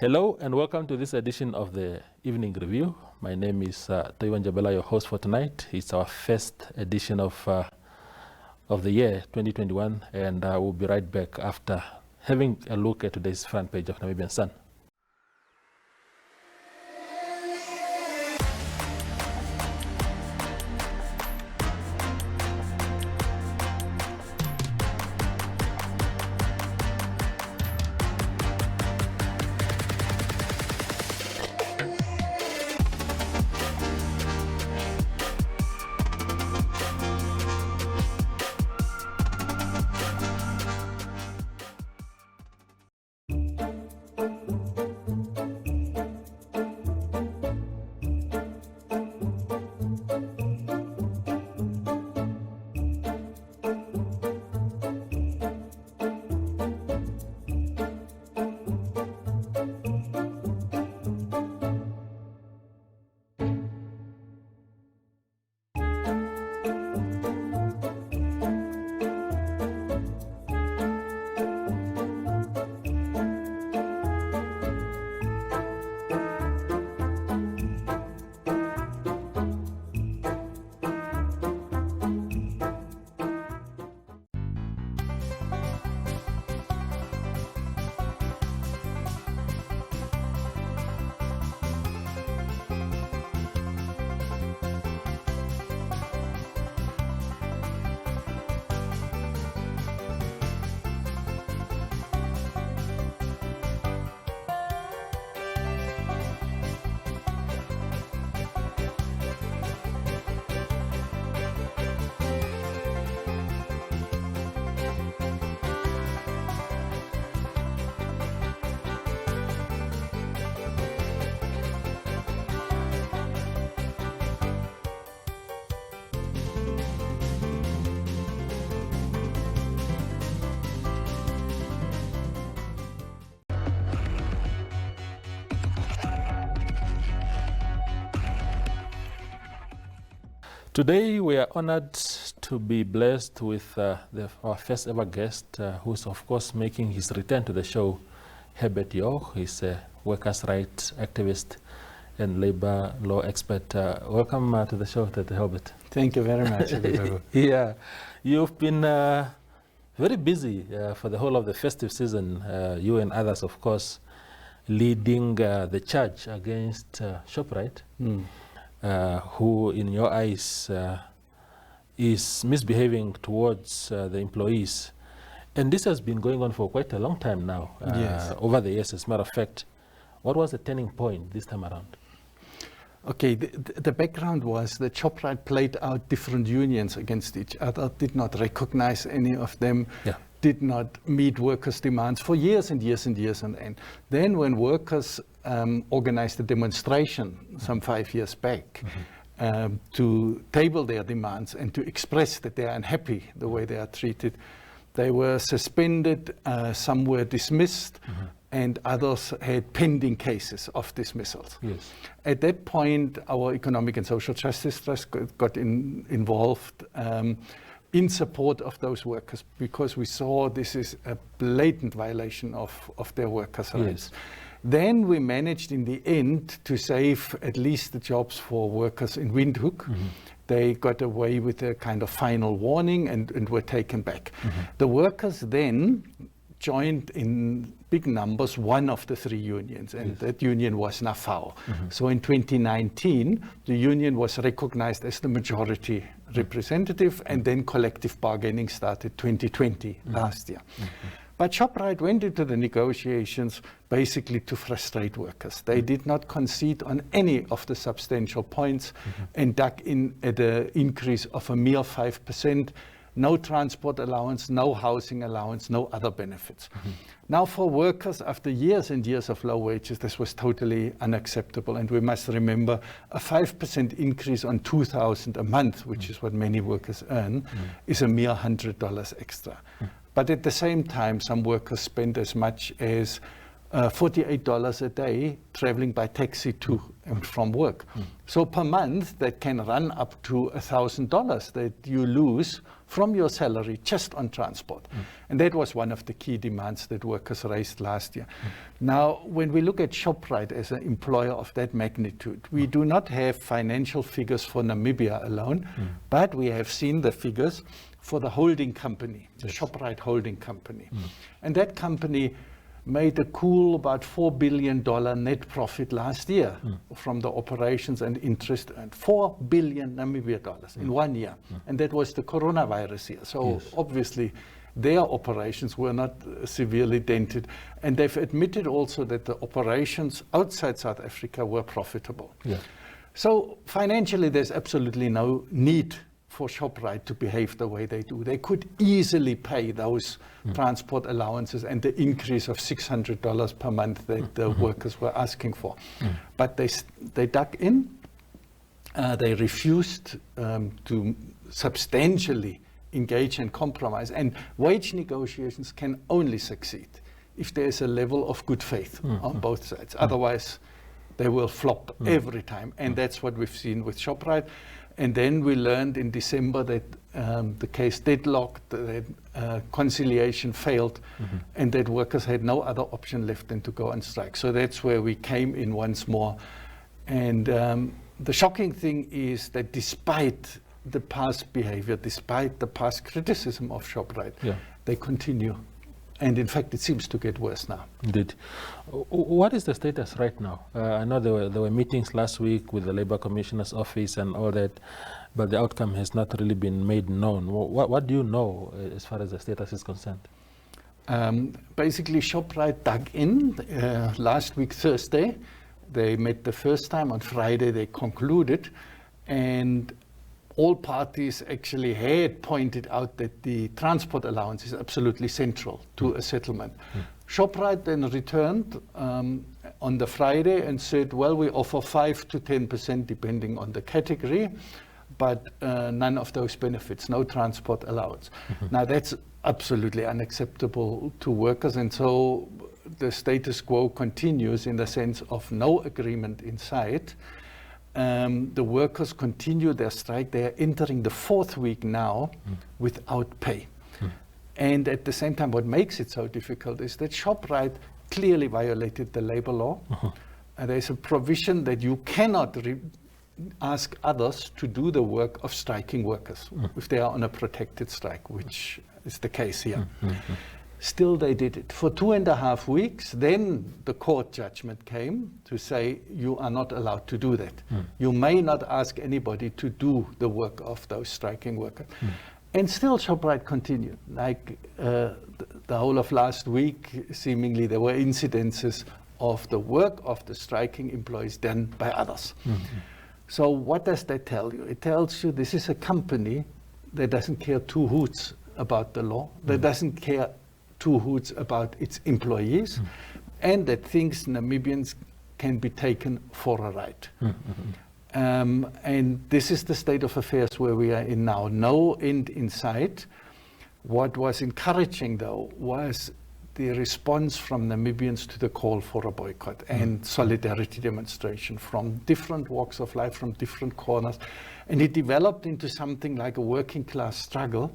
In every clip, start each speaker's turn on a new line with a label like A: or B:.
A: Hello and welcome to this edition of the Evening Review. My name is Taiwan Jabela, your host for tonight. It's our first edition of the year 2021, and we'll be right back after having a look at today's front page of Namibian Sun. Today we are honored to be blessed with our first ever guest, who's of course making his return to the show, Herbert Jauch. He's a workers' rights activist and labor law expert. Welcome to the show, Herbert.
B: Thank you very much.
A: Yeah, you've been very busy for the whole of the festive season, you and others of course, leading the charge against Shoprite. Who in your eyes is misbehaving towards the employees. And this has been going on for quite a long time now,
B: Yes.
A: over the years. As a matter of fact, what was the turning point this time around?
B: Okay, the background was that Shoprite played out different unions against each other, did not recognize any of them, did not meet workers' demands for years and years and years on end. Then when workers organized a demonstration some 5 years back to table their demands and to express that they are unhappy the way they are treated, they were suspended, some were dismissed, and others had pending cases of dismissals.
A: Yes.
B: At that point, our Economic and Social Justice Trust got involved in support of those workers, because we saw this is a blatant violation of their workers' rights.
A: Yes.
B: Then we managed in the end to save at least the jobs for workers in Windhoek. They got away with a kind of final warning and were taken back. The workers then joined in big numbers one of the three unions, and that union was NAFAO. So in 2019, the union was recognized as the majority representative, and then collective bargaining started 2020, last year. But Shoprite went into the negotiations basically to frustrate workers. They did not concede on any of the substantial points and dug in at an increase of a mere 5%, no transport allowance, no housing allowance, no other benefits. Now for workers, after years and years of low wages, this was totally unacceptable. And we must remember a 5% increase on $2,000 a month, which is what many workers earn, is a mere $100 extra. But at the same time, some workers spend as much as $48 a day traveling by taxi to and from work. So per month, that can run up to $1,000 that you lose from your salary just on transport. And that was one of the key demands that workers raised last year. Now, when we look at Shoprite as an employer of that magnitude, we do not have financial figures for Namibia alone, but we have seen the figures for the holding company, the Shoprite holding company. And that company made a cool about $4 billion net profit last year from the operations and interest earned. 4 billion Namibia dollars in 1 year. And that was the coronavirus year. So obviously their operations were not severely dented. And they've admitted also that the operations outside South Africa were profitable. So financially, there's absolutely no need for Shoprite to behave the way they do. They could easily pay those transport allowances and the increase of $600 per month that the workers were asking for. But they dug in. They refused to substantially engage and compromise. And wage negotiations can only succeed if there's a level of good faith on both sides. Otherwise, they will flop every time. And that's what we've seen with Shoprite. And then we learned in December that the case deadlocked, that conciliation failed, and that workers had no other option left than to go on strike. So that's where we came in once more. And the shocking thing is that despite the past behavior, despite the past criticism of Shoprite, they continue. And in fact, it seems to get worse now.
A: Indeed. What is the status right now? I know there were meetings last week with the Labour Commissioner's office and all that, but the outcome has not really been made known. What do you know as far as the status is concerned?
B: Basically, Shoprite dug in last week, Thursday. They met the first time. On Friday, they concluded. And all parties actually had pointed out that the transport allowance is absolutely central to a settlement. Shoprite then returned on the Friday and said, well, we offer 5 to 10% depending on the category, but none of those benefits, no transport allowance. Now that's absolutely unacceptable to workers, and so the status quo continues in the sense of no agreement in sight. The workers continue their strike. They are entering the 4th week now without pay. And at the same time, what makes it so difficult is that Shoprite clearly violated the labor law. And there's a provision that you cannot ask others to do the work of striking workers if they are on a protected strike, which is the case here. Still, they did it for 2.5 weeks. Then the court judgment came to say you are not allowed to do that. You may not ask anybody to do the work of those striking workers. And still Shoprite continued. Like the whole of last week, seemingly there were incidences of the work of the striking employees done by others. So what does that tell you? It tells you this is a company that doesn't care two hoots about the law, that doesn't care two hoots about its employees, and that thinks Namibians can be taken for a ride. And this is the state of affairs where we are in now. No end in sight. What was encouraging, though, was the response from Namibians to the call for a boycott and solidarity demonstration from different walks of life, from different corners. And it developed into something like a working class struggle,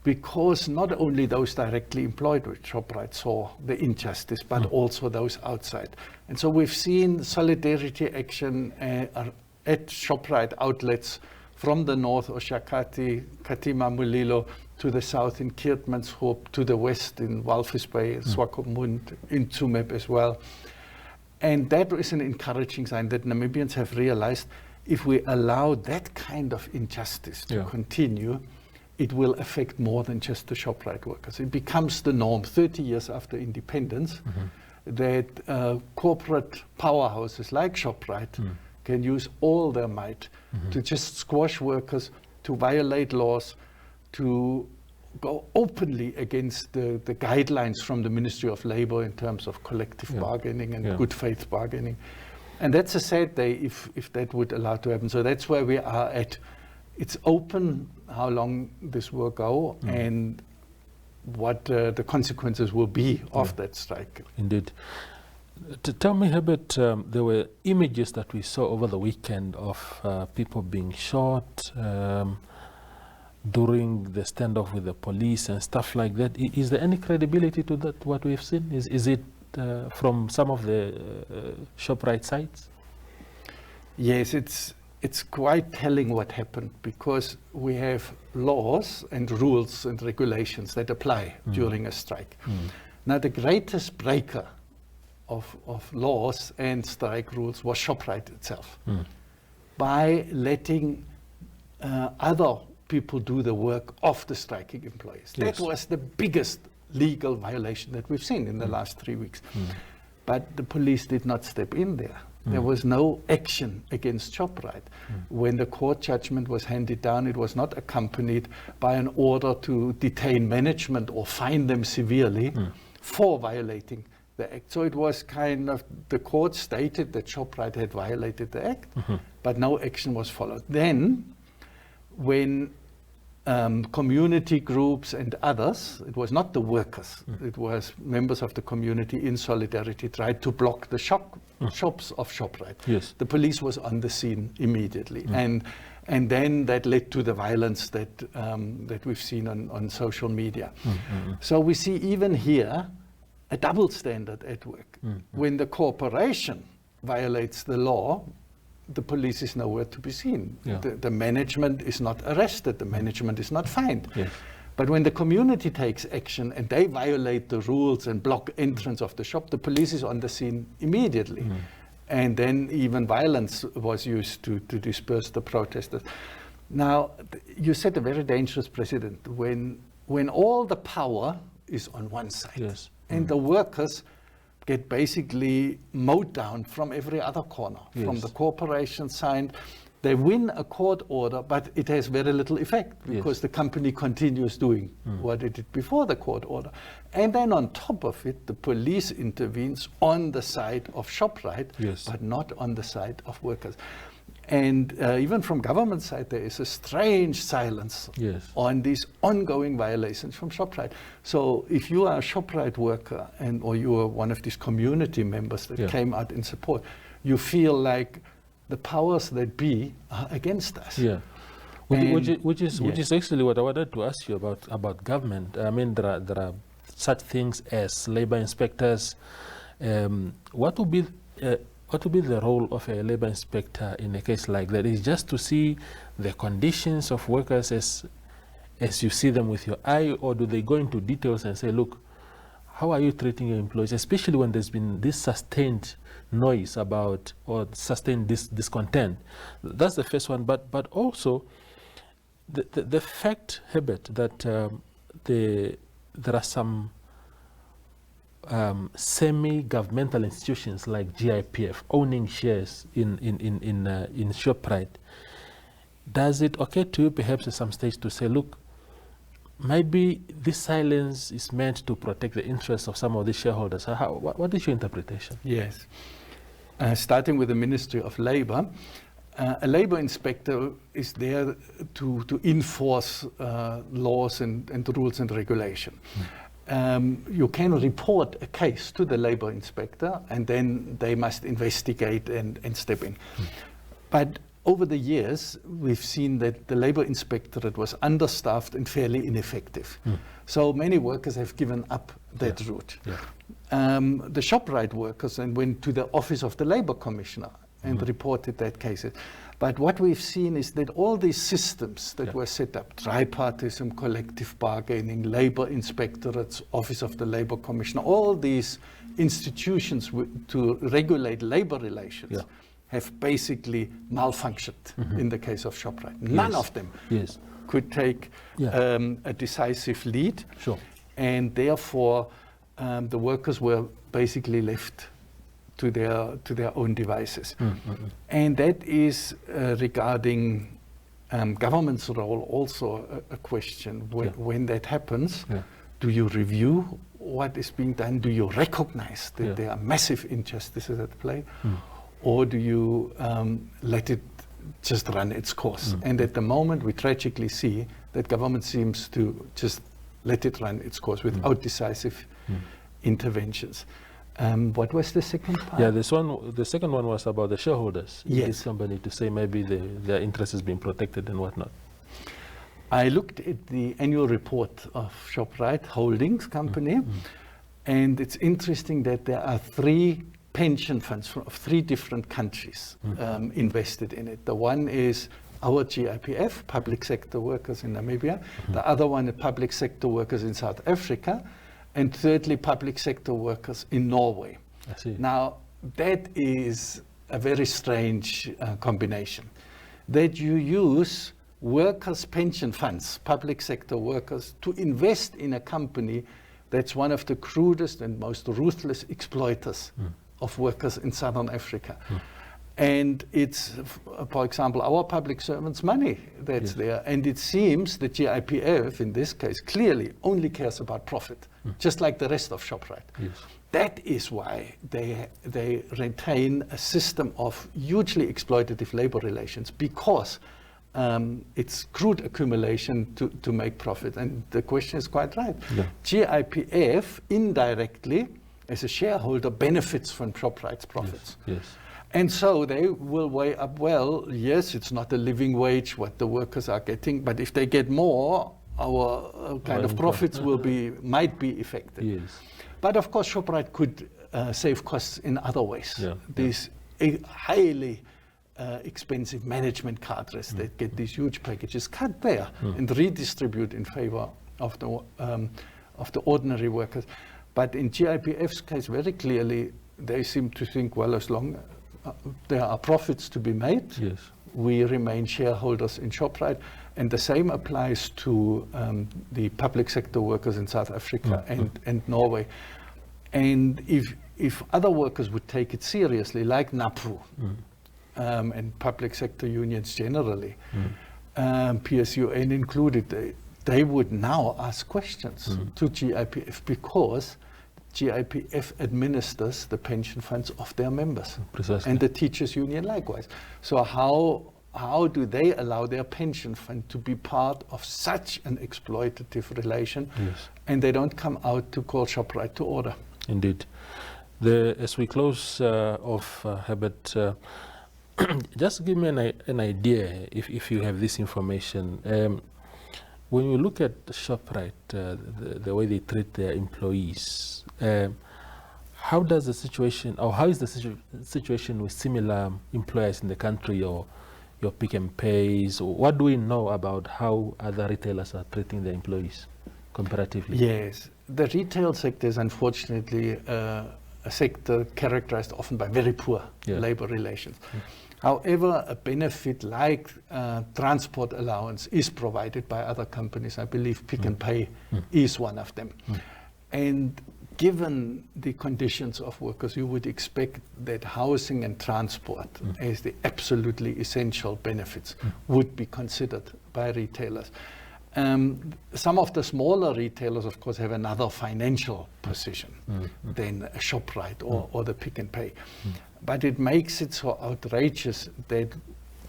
B: because not only those directly employed with Shoprite saw the injustice, but also those outside. And so we've seen solidarity action at Shoprite outlets from the north, Oshakati, Katima, Mulilo, to the south in Keertmanshoop, to the west in Walvis Bay, Swakopmund, in Tsumeb as well. And that is an encouraging sign that Namibians have realized if we allow that kind of injustice to continue, it will affect more than just the Shoprite workers. It becomes the norm 30 years after independence that corporate powerhouses like Shoprite can use all their might to just squash workers, to violate laws, to go openly against the guidelines from the Ministry of Labor in terms of collective bargaining and good faith bargaining. And that's a sad day if that would allow to happen. So that's where we are at. It's open how long this will go and what the consequences will be of that strike.
A: Indeed. Tell me, Herbert, there were images that we saw over the weekend of people being shot during the standoff with the police and stuff like that. Is there any credibility to that, what we've seen? Is it from some of the Shoprite sites?
B: Yes, it's quite telling what happened, because we have laws and rules and regulations that apply during a strike. Now, the greatest breaker of laws and strike rules was Shoprite itself, by letting other people do the work of the striking employees.
A: Yes.
B: That was the biggest legal violation that we've seen in the last 3 weeks. But the police did not step in there. There was no action against Shoprite. When the court judgment was handed down, it was not accompanied by an order to detain management or fine them severely for violating the act. So it was kind of, the court stated that Shoprite had violated the act, but no action was followed. Then, when community groups and others, it was not the workers, it was members of the community in solidarity, tried to block the shops of Shoprite.
A: Yes.
B: The police was on the scene immediately. And then that led to the violence that, that we've seen on social media. So we see even here a double standard at work. When the corporation violates the law, the police is nowhere to be seen.
A: Yeah.
B: The management is not arrested, the management is not fined.
A: Yes.
B: But when the community takes action and they violate the rules and block entrance of the shop, the police is on the scene immediately. And then even violence was used to disperse the protesters. Now, you set a very dangerous precedent when all the power is on one side,
A: Yes.
B: and the workers get basically mowed down from every other corner, from
A: Yes.
B: the corporation side. They win a court order, but it has very little effect, because the company continues doing what it did before the court order. And then on top of it, the police intervenes on the side of Shoprite,
A: Yes.
B: but not on the side of workers. And even from government side, there is a strange silence
A: Yes.
B: on these ongoing violations from Shoprite. So if you are a Shoprite worker or you are one of these community members that came out in support, you feel like the powers that be are against us.
A: Yeah. Which is actually what I wanted to ask you about government. I mean, there are such things as labor inspectors. What would be the role of a labor inspector in a case like that? Is just to see the conditions of workers as you see them with your eye, or do they go into details and say, look, how are you treating your employees, especially when there's been this sustained noise about, or sustained discontent? That's the first one. But also the fact, Herbert, that there are some semi-governmental institutions like GIPF owning shares in Shoprite. Does it occur to you perhaps at some stage to say, look, maybe this silence is meant to protect the interests of some of the shareholders? What is your interpretation?
B: Yes. Starting with the Ministry of Labor, a labor inspector is there to enforce laws and rules and regulation. You can report a case to the labor inspector, and then they must investigate and step in. But over the years, we've seen that the labor inspectorate was understaffed and fairly ineffective. So many workers have given up that route. The Shoprite workers then went to the office of the labor commissioner and reported that cases. But what we've seen is that all these systems that were set up, tripartism, collective bargaining, labor inspectorates, office of the labor commissioner, all these institutions to regulate labor relations have basically malfunctioned in the case of Shoprite. None of them could take a decisive lead.
A: Sure.
B: And therefore the workers were basically left to their own devices. And that is regarding government's role also a question. When that happens, do you review what is being done? Do you recognize that there are massive injustices at play? Or do you let it just run its course? And at the moment, we tragically see that government seems to just let it run its course without decisive interventions. What was the second part?
A: Yeah, the second one was about the shareholders in
B: Yes.
A: this company, to say maybe their interest is being protected and whatnot.
B: I looked at the annual report of Shoprite Holdings Company, and it's interesting that there are 3 pension funds from 3 different countries invested in it. The one is our GIPF, public sector workers in Namibia. The other one is public sector workers in South Africa. And thirdly, public sector workers in Norway.
A: I see.
B: Now, that is a very strange combination. That you use workers' pension funds, public sector workers, to invest in a company that's one of the crudest and most ruthless exploiters of workers in Southern Africa. And it's, for example, our public servants' money that's there. And it seems that GIPF, in this case, clearly only cares about profit, just like the rest of Shoprite.
A: Yes.
B: That is why they retain a system of hugely exploitative labor relations, because it's crude accumulation to make profit. And the question is quite right.
A: Yeah.
B: GIPF indirectly, as a shareholder, benefits from Shoprite's profits.
A: Yes.
B: And so they will weigh up, well, yes, it's not a living wage what the workers are getting, but if they get more, our kind of profits might be affected.
A: Yes.
B: But of course, Shoprite could save costs in other ways.
A: Yeah.
B: These highly expensive management cadres that get these huge packages cut there and redistribute in favor of the ordinary workers. But in GIPF's case, very clearly, they seem to think, well, as long there are profits to be made,
A: Yes.
B: we remain shareholders in Shoprite. And the same applies to the public sector workers in South Africa and Norway. And if other workers would take it seriously, like NAPU and public sector unions generally, PSUN included, they would now ask questions to GIPF, because GIPF administers the pension funds of their members.
A: Precisely.
B: And the teachers union likewise. So how do they allow their pension fund to be part of such an exploitative relation?
A: Yes.
B: And they don't come out to call Shoprite to order.
A: Indeed. As we close off, Herbert, just give me an idea, if you have this information. When you look at Shoprite, the way they treat their employees, how does the situation, or how is the situation with similar employers in the country, or your Pick and Pays? What do we know about how other retailers are treating their employees comparatively?
B: Yes, the retail sector is unfortunately a sector characterized often by very poor labor relations. However, a benefit like transport allowance is provided by other companies. I believe Pick and Pay is one of them. And given the conditions of workers, you would expect that housing and transport as the absolutely essential benefits would be considered by retailers. Some of the smaller retailers, of course, have another financial position than a Shoprite or the Pick and Pay. But it makes it so outrageous that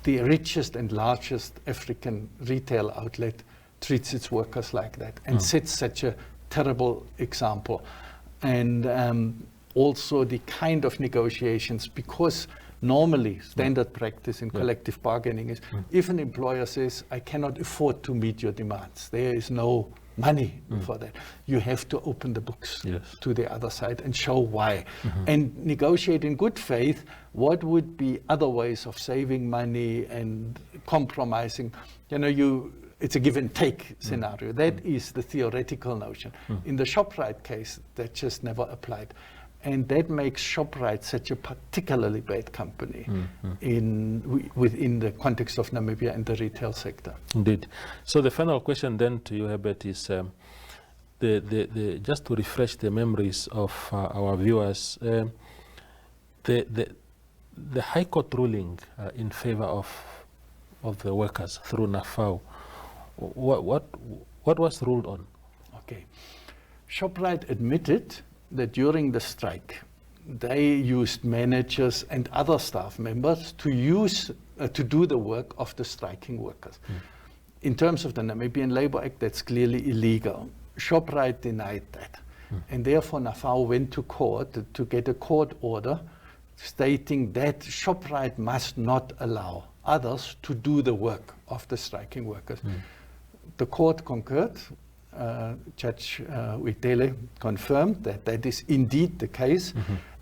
B: the richest and largest African retail outlet treats its workers like that and sets such a terrible example. And also the kind of negotiations, because normally standard practice in collective bargaining is if an employer says, I cannot afford to meet your demands, there is no money for that, you have to open the books to the other side and show why. And negotiate in good faith what would be other ways of saving money and compromising. You know, it's a give and take scenario. That is the theoretical notion. In the Shoprite case, that just never applied. And that makes Shoprite such a particularly bad company within the context of Namibia and the retail sector.
A: Indeed. So the final question then to you, Herbert, is just to refresh the memories of our viewers, the High Court ruling in favor of the workers through NAFAO, what was ruled on?
B: Okay. Shoprite admitted that during the strike, they used managers and other staff members to do the work of the striking workers. In terms of the Namibian Labour Act, that's clearly illegal. Shoprite denied that. And therefore, NAFAO went to court to get a court order stating that Shoprite must not allow others to do the work of the striking workers. The court concurred. Judge Witele confirmed that that is indeed the case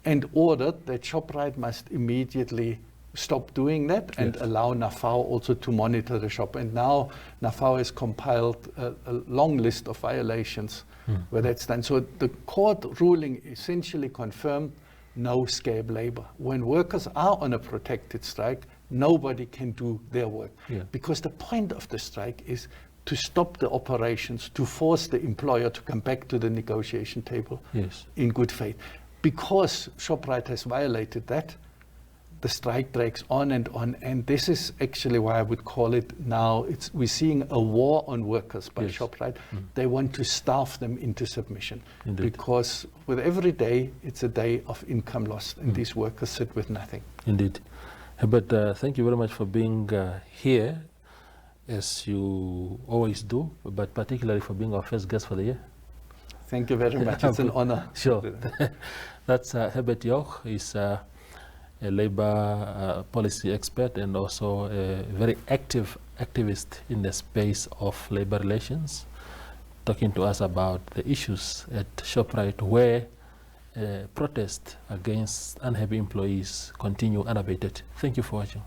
B: and ordered that Shoprite must immediately stop doing that and allow NAFAO also to monitor the shop. And now NAFAO has compiled a long list of violations where that's done. So the court ruling essentially confirmed no scab labor. When workers are on a protected strike, nobody can do their work. Because the point of the strike is to stop the operations, to force the employer to come back to the negotiation table in good faith. Because Shoprite has violated that, the strike drags on, and this is actually why I would call it now, we're seeing a war on workers by Shoprite. They want to starve them into submission. Because with every day, it's a day of income lost, and these workers sit with nothing.
A: Indeed. Herbert, thank you very much for being here, as you always do, but particularly for being our first guest for the year.
B: Thank you very much. It's an honor.
A: Sure. That's Herbert Jauch. He's a labor policy expert and also a very active activist in the space of labor relations, talking to us about the issues at Shoprite where protest against unhappy employees continue unabated. Thank you for watching.